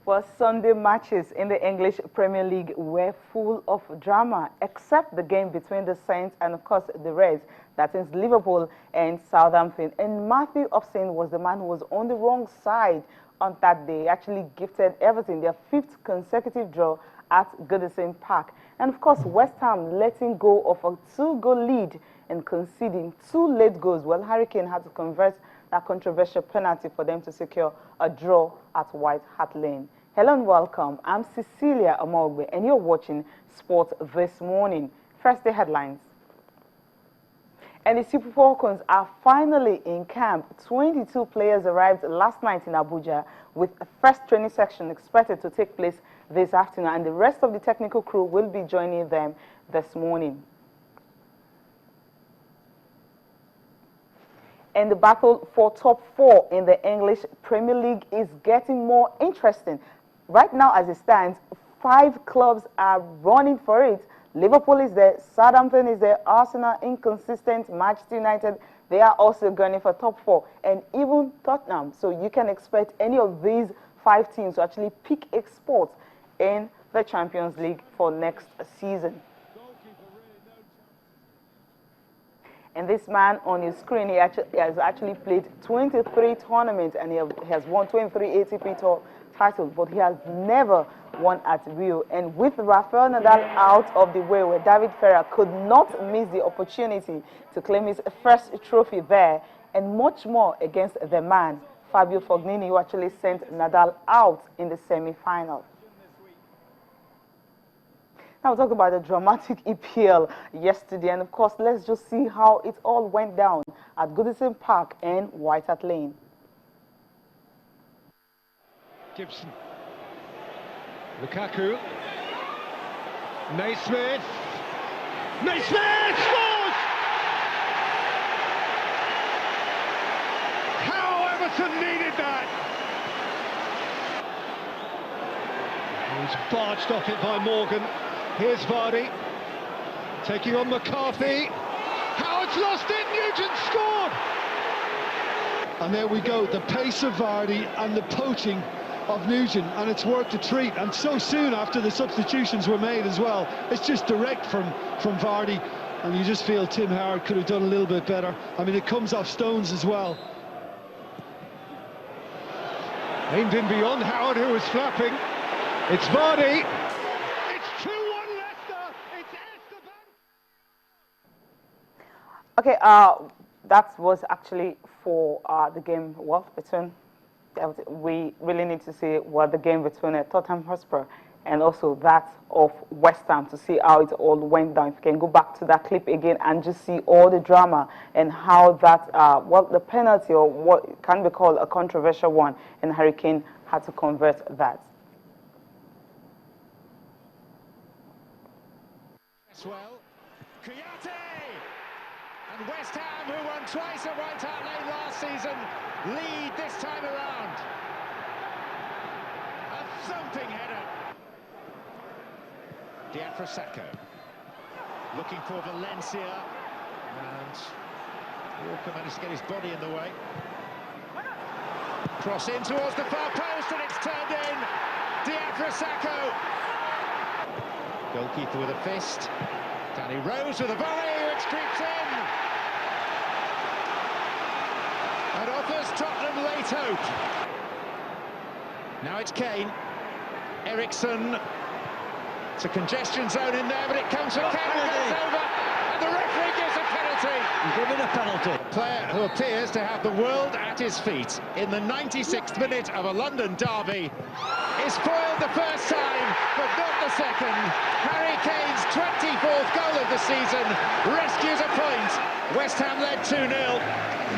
Well, Sunday matches in the English Premier League were full of drama, except the game between the Saints and, of course, the Reds. That is Liverpool and Southampton. And Matthew Upson was the man who was on the wrong side on that day. Actually gifted Everton their 5th consecutive draw at Goodison Park. And, of course, West Ham letting go of a 2-goal lead and conceding 2 late goals. Well, Harry Kane had to convert that controversial penalty for them to secure a draw at White Hart Lane. Hello and welcome. I'm Cecilia Amogbe and you're watching Sport This Morning. First, the headlines. And the Super Falcons are finally in camp. 22 players arrived last night in Abuja, with a first training section expected to take place this afternoon, and the rest of the technical crew will be joining them this morning. And the battle for top 4 in the English Premier League is getting more interesting. Right now, as it stands, 5 clubs are running for it. Liverpool is there, Southampton is there, Arsenal, inconsistent, Manchester United, they are also gunning for top 4, and even Tottenham. So you can expect any of these 5 teams to actually pick a spot in the Champions League for next season. And this man on your screen, he has actually played 23 tournaments and he has won 23 ATP Tour titles, but he has never won at Rio. And with Rafael Nadal out of the way, where David Ferrer could not miss the opportunity to claim his first trophy there, and much more against the man, Fabio Fognini, who actually sent Nadal out in the semi-final. Now we'll talk about the dramatic EPL yesterday, and of course, let's just see how it all went down at Goodison Park and White Hart Lane. Gibson, Lukaku, Naismith scores! How Everton needed that! He's barged off it by Morgan. Here's Vardy, taking on McCarthy. Howard's lost it, Nugent scored! And there we go, the pace of Vardy and the poaching of Nugent, and it's worked a treat, and so soon after the substitutions were made as well. It's just direct from Vardy, and you just feel Tim Howard could have done a little bit better. I mean, it comes off stones as well. Aimed in beyond Howard, who was flapping. It's Vardy. It's 2-1 Leicester. It's Esteban. Okay, that was actually for the game, well, between, we really need to see what the game between Tottenham Hotspur and also that of West Ham to see how it all went down. If you can go back to that clip again and just see all the drama and how that, well, the penalty, or what can be called a controversial one, and Harry Kane had to convert that. Well, Kouyaté! And West Ham, who won twice at White Hart Lane last season, lead this time around. A thumping header. Prt1 looking for Valencia, and Walker managed to get his body in the way. Cross in towards the far post, and it's turned in. Prt1. Goalkeeper with a fist. Danny Rose with a volley, which creeps in. And offers Tottenham late hope. Now it's Kane. Eriksson. It's a congestion zone in there, but it comes from Kane and goes over. And the referee gives a penalty. Given a penalty. A player who appears to have the world at his feet in the 96th minute of a London derby is foiled the first time, but not the second. Harry Kane's 24th goal of the season rescues a point. West Ham led 2-0,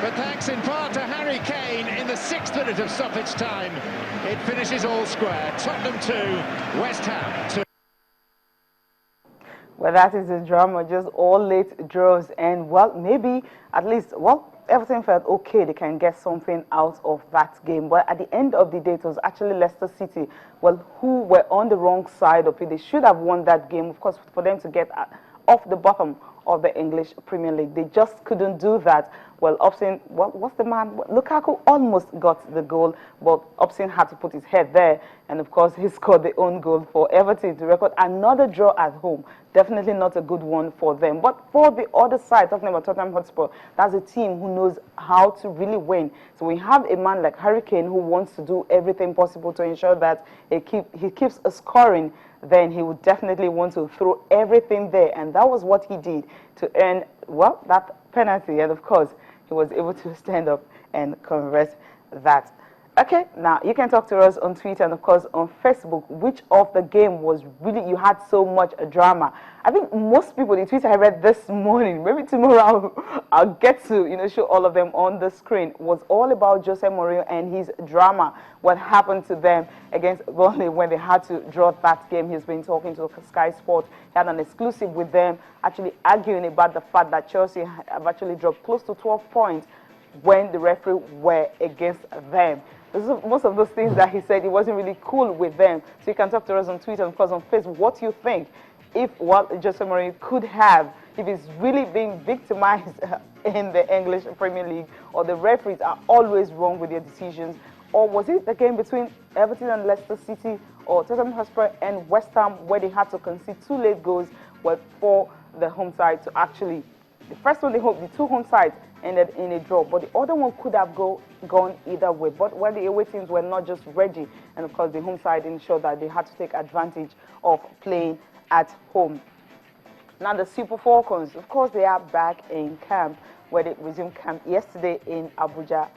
but thanks in part to Harry Kane in the 6th minute of stoppage time, it finishes all square. Tottenham 2, West Ham 2. Well, that is the drama, just all late draws, and well, maybe at least, well, everything felt okay, they can get something out of that game. But at the end of the day, it was actually Leicester City, well, who were on the wrong side of it. They should have won that game, of course, for them to get off the bottom of the English Premier League. They just couldn't do that. Well, Upson, what's the man? Lukaku almost got the goal, but Upson had to put his head there. And of course, he scored the own goal for Everton to record another draw at home. Definitely not a good one for them. But for the other side, talking about Tottenham Hotspur, that's a team who knows how to really win. So we have a man like Harry Kane who wants to do everything possible to ensure that he keeps scoring. Then he would definitely want to throw everything there. And that was what he did to earn, well, that penalty. And of course, he was able to stand up and convert that. Okay, now you can talk to us on Twitter and of course on Facebook. Which of the game was really, you had so much drama? I think most people, the Twitter I read this morning, maybe tomorrow I'll get to show all of them on the screen, was all about Jose Mourinho and his drama. What happened to them against Burnley when they had to draw that game. He's been talking to Sky Sports. He had an exclusive with them, actually arguing about the fact that Chelsea have actually dropped close to 12 points when the referee were against them. Most of those things that he said, he wasn't really cool with them. So you can talk to us on Twitter and of course on Facebook. What you think if what Jose Mourinho could have, if he's really being victimized in the English Premier League, or the referees are always wrong with their decisions, or was it the game between Everton and Leicester City, or Tottenham Hotspur and West Ham, where they had to concede 2 late goals for the home side to actually, the first one, the 2 home sides ended in a draw, but the other one could have gone either way. But when the away teams were not just ready, and of course the home side ensured that they had to take advantage of playing at home. Now the Super Falcons, of course, they are back in camp, where they resumed camp yesterday in Abuja.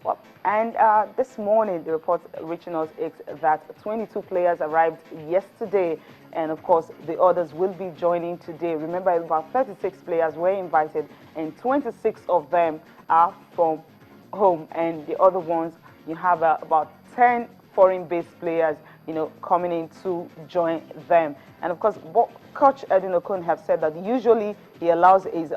Well, and this morning, the report reaching us is that 22 players arrived yesterday, and of course, the others will be joining today. Remember, about 36 players were invited, and 26 of them are from home, and the other ones, you have about 10 foreign-based players, coming in to join them. And of course, Coach Edwin Okon have said that usually he allows his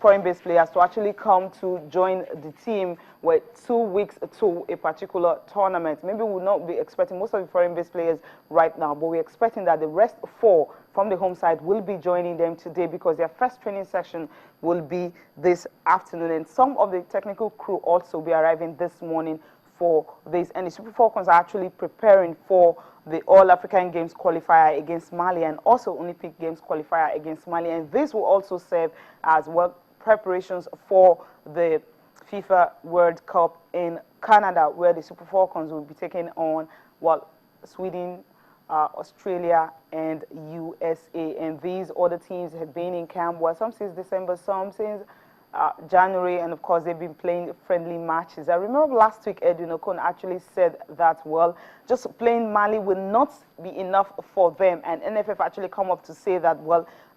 foreign-based players to actually come to join the team with 2 weeks to a particular tournament. Maybe we'll not be expecting most of the foreign-based players right now, but we're expecting that the rest 4 from the home side will be joining them today, because their first training session will be this afternoon. And some of the technical crew also will be arriving this morning for this. And the Super Falcons are actually preparing for the All-African Games qualifier against Mali, and also Olympic Games qualifier against Mali. And this will also serve as well preparations for the FIFA World Cup in Canada, where the Super Falcons will be taking on Sweden, Australia, and USA. And these other teams have been in camp, some since December, some since January, and of course they've been playing friendly matches. I remember last week Edwin Okon actually said that, just playing Mali will not be enough for them, and NFF actually come up to say that,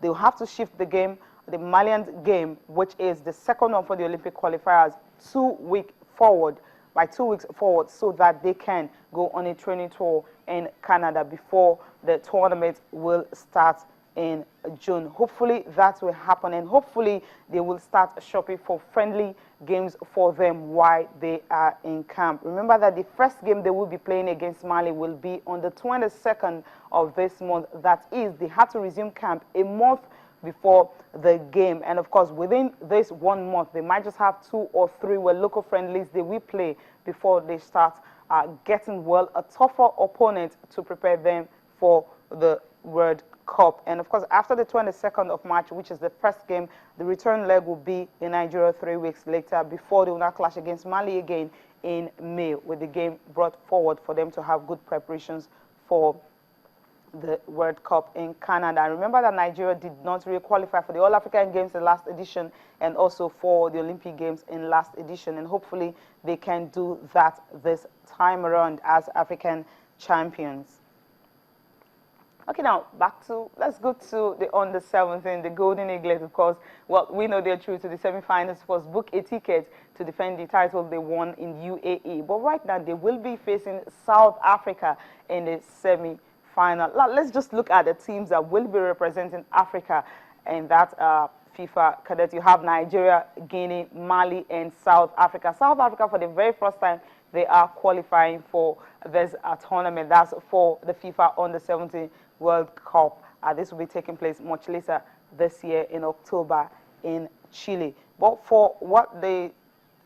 they'll have to shift the game, the Malian game, which is the second one for the Olympic qualifiers, 2 weeks forward, so that they can go on a training tour in Canada before the tournament will start in June. Hopefully that will happen, and hopefully they will start shopping for friendly games for them while they are in camp. Remember that the first game they will be playing against Mali will be on the 22nd of this month. That is, they had to resume camp a month before the game, and of course within this 1 month they might just have 2 or 3 local friendlies they will play before they start getting a tougher opponent to prepare them for the World Cup. And of course, after the 22nd of March, which is the first game, the return leg will be in Nigeria 3 weeks later, before they will now clash against Mali again in May, with the game brought forward for them to have good preparations for the World Cup in Canada. Remember that Nigeria did not really qualify for the All-African Games in last edition, and also for the Olympic Games in last edition, and hopefully they can do that this time around as African champions. Okay, now let's go to the under-17, the Golden Eagles, of course. We know they're through to the semi-finals. Of course, book a ticket to defend the title they won in UAE. But right now, they will be facing South Africa in the semi-final. Let's just look at the teams that will be representing Africa in that FIFA cadet. You have Nigeria, Guinea, Mali, and South Africa. South Africa, for the very first time, they are qualifying for this tournament. That's for the FIFA Under-17 World Cup. This will be taking place much later this year in October in Chile. But for what the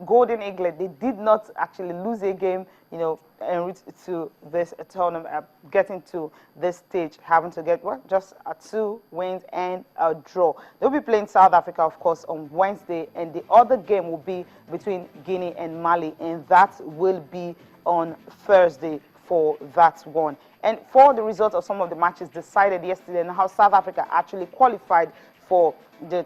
Golden Eaglet, they did not actually lose a game, you know, en route to this tournament, getting to this stage, having to get what? Just 2 wins and a draw. They'll be playing South Africa, of course, on Wednesday, and the other game will be between Guinea and Mali, and that will be on Thursday for that one. And for the results of some of the matches decided yesterday and how South Africa actually qualified for the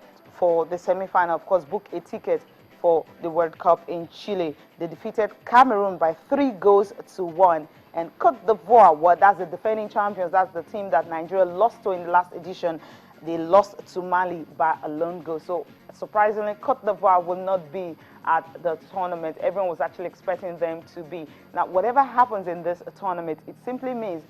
semi-final, of course, book a ticket for the World Cup in Chile. They defeated Cameroon by 3-1. And Cote d'Ivoire, well, that's the defending champions. That's the team that Nigeria lost to in the last edition. They lost to Mali by a lone goal. So surprisingly, Cote d'Ivoire will not be at the tournament. Everyone was actually expecting them to be. Now, whatever happens in this tournament, it simply means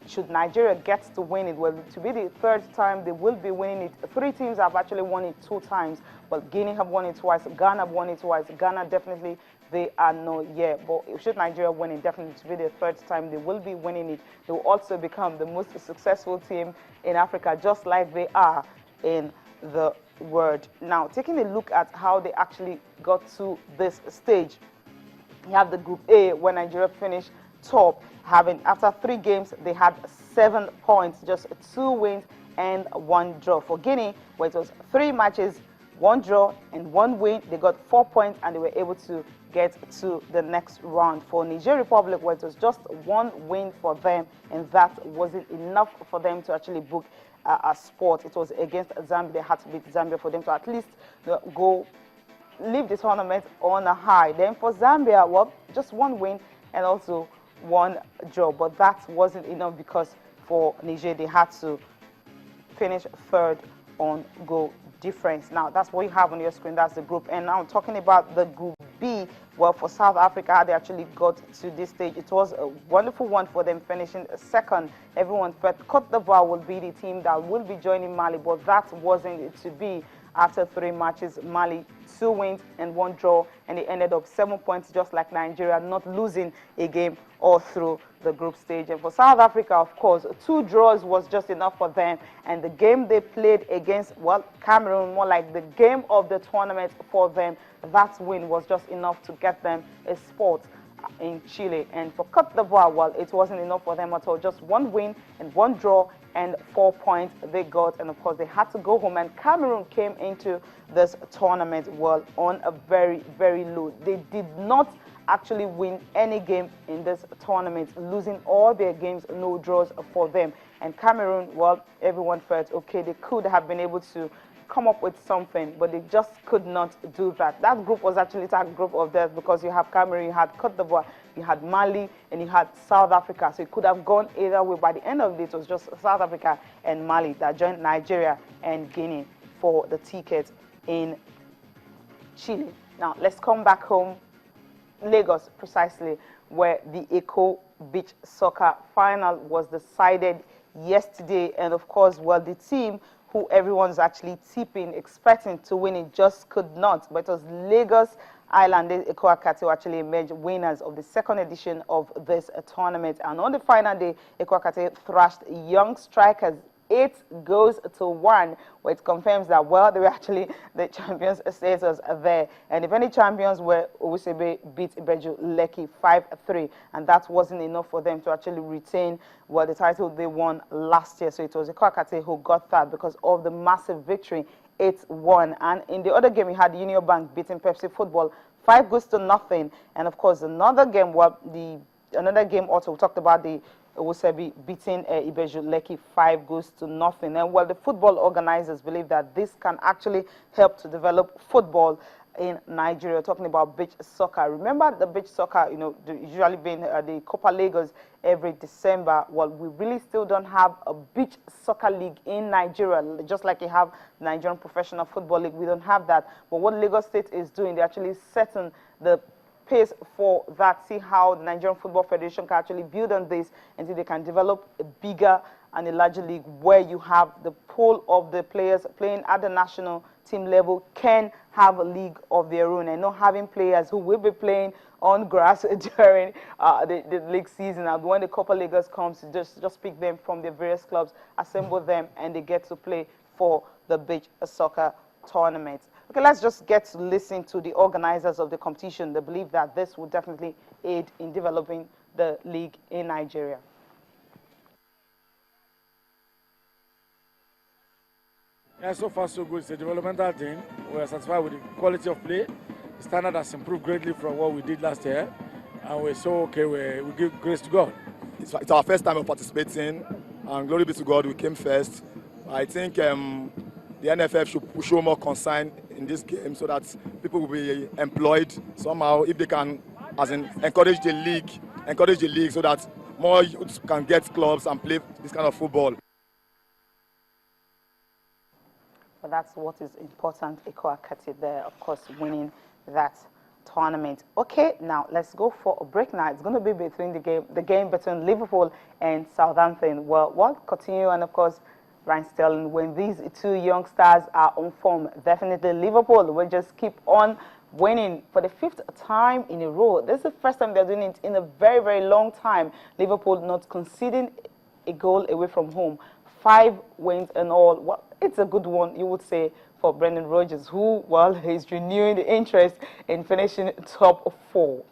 should Nigeria get to win it, well, to be the 3rd time they will be winning it. 3 teams have actually won it 2 times. Well, Guinea have won it twice, Ghana have won it twice. Ghana definitely, they are not yet. But should Nigeria win it, definitely to be the 3rd time they will be winning it. They will also become the most successful team in Africa, just like they are in the world. Now, taking a look at how they actually got to this stage, you have the Group A, where Nigeria finished top, having after 3 games they had 7 points, just 2 wins and 1 draw. For Guinea, where it was 3 matches, 1 draw and 1 win, they got 4 points and they were able to get to the next round. For Niger Republic, where it was just 1 win for them, and that wasn't enough for them to actually book a spot. It was against Zambia. They had to beat Zambia for them to at least leave the tournament on a high. Then for Zambia, well, just 1 win and also 1 draw, but that wasn't enough because for Niger they had to finish 3rd on goal difference. Now that's what you have on your screen. That's the group. And now talking about the Group B, well, for South Africa, they actually got to this stage. It was a wonderful one for them, finishing 2nd. Everyone thought Cote d'Ivoire will be the team that will be joining Mali, but that wasn't it to be. After 3 matches, Mali 2 wins and 1 draw, and they ended up 7 points, just like Nigeria, not losing a game all through the group stage. And for South Africa, of course, 2 draws was just enough for them, and the game they played against, well, Cameroon, more like the game of the tournament for them, that win was just enough to get them a spot in Chile. And for Cote d'Ivoire, well, it wasn't enough for them at all. Just 1 win and 1 draw and 4 points they got. And of course, they had to go home. And Cameroon came into this tournament, well, on a very, very low. They did not actually win any game in this tournament, losing all their games, no draws for them. And Cameroon, well, everyone felt, okay, they could have been able to come up with something, but they just could not do that. That group was actually a group of death because you have Cameroon, you had Cote d'Ivoire, you had Mali, and you had South Africa. So it could have gone either way. By the end of it, it was just South Africa and Mali that joined Nigeria and Guinea for the ticket in Chile. Now, let's come back home, Lagos precisely, where the Eco Beach Soccer final was decided yesterday. And of course, well, the team who everyone's actually tipping, expecting to win it, just could not. But it was Lagos Island, Eko Akate, who actually emerged winners of the 2nd edition of this tournament. And on the final day, Eko Akate thrashed Young Strikers 8-1, where it confirms that, well, they were actually the champions status there. And the defending champions were Owusebe beat Ibeju Lekki 5-3, and that wasn't enough for them to actually retain, well, the title they won last year. So it was Eko Akate who got that because of the massive victory, 8-1. And in the other game, we had Union Bank beating Pepsi Football 5-0. And of course, another game, well, another game also, we talked about the Owusebe beating Ibeju Lekki 5-0. And well, the football organizers believe that this can actually help to develop football in Nigeria. Talking about beach soccer. Remember the beach soccer, you know, usually being the Copa Lagos every December. Well, we really still don't have a beach soccer league in Nigeria, just like you have the Nigerian Professional Football League. We don't have that. But what Lagos State is doing, they're actually setting the pace for that. See how the Nigerian Football Federation can actually build on this until they can develop a bigger and a larger league where you have the pool of the players playing at the national team level can have a league of their own, and not having players who will be playing on grass during the league season. And when the Copa Lagos comes, just pick them from the various clubs, assemble them, and they get to play for the beach soccer tournament. Okay, let's just get to listen to the organizers of the competition. They believe that this will definitely aid in developing the league in Nigeria. Yeah, so far so good. It's a developmental thing. We are satisfied with the quality of play. The standard has improved greatly from what we did last year. And we're so okay, we give grace to God. It's our first time of participating, and glory be to God, we came first. I think the NFF should show more concern in this game so that people will be employed somehow, if they can, as in encourage the league so that more youths can get clubs and play this kind of football. But that's what is important, Eko Akati there, of course, winning that tournament. Okay, now let's go for a break now. It's going to be between the game between Liverpool and Southampton. Well, we'll continue, and of course, Ryan Sterling, when these two young stars are on form, definitely Liverpool will just keep on winning for the 5th time in a row. This is the first time they're doing it in a very, very long time. Liverpool not conceding a goal away from home. 5 wins and all. Well, it's a good one, you would say, for Brendan Rodgers, who, well, he's renewing the interest in finishing top 4.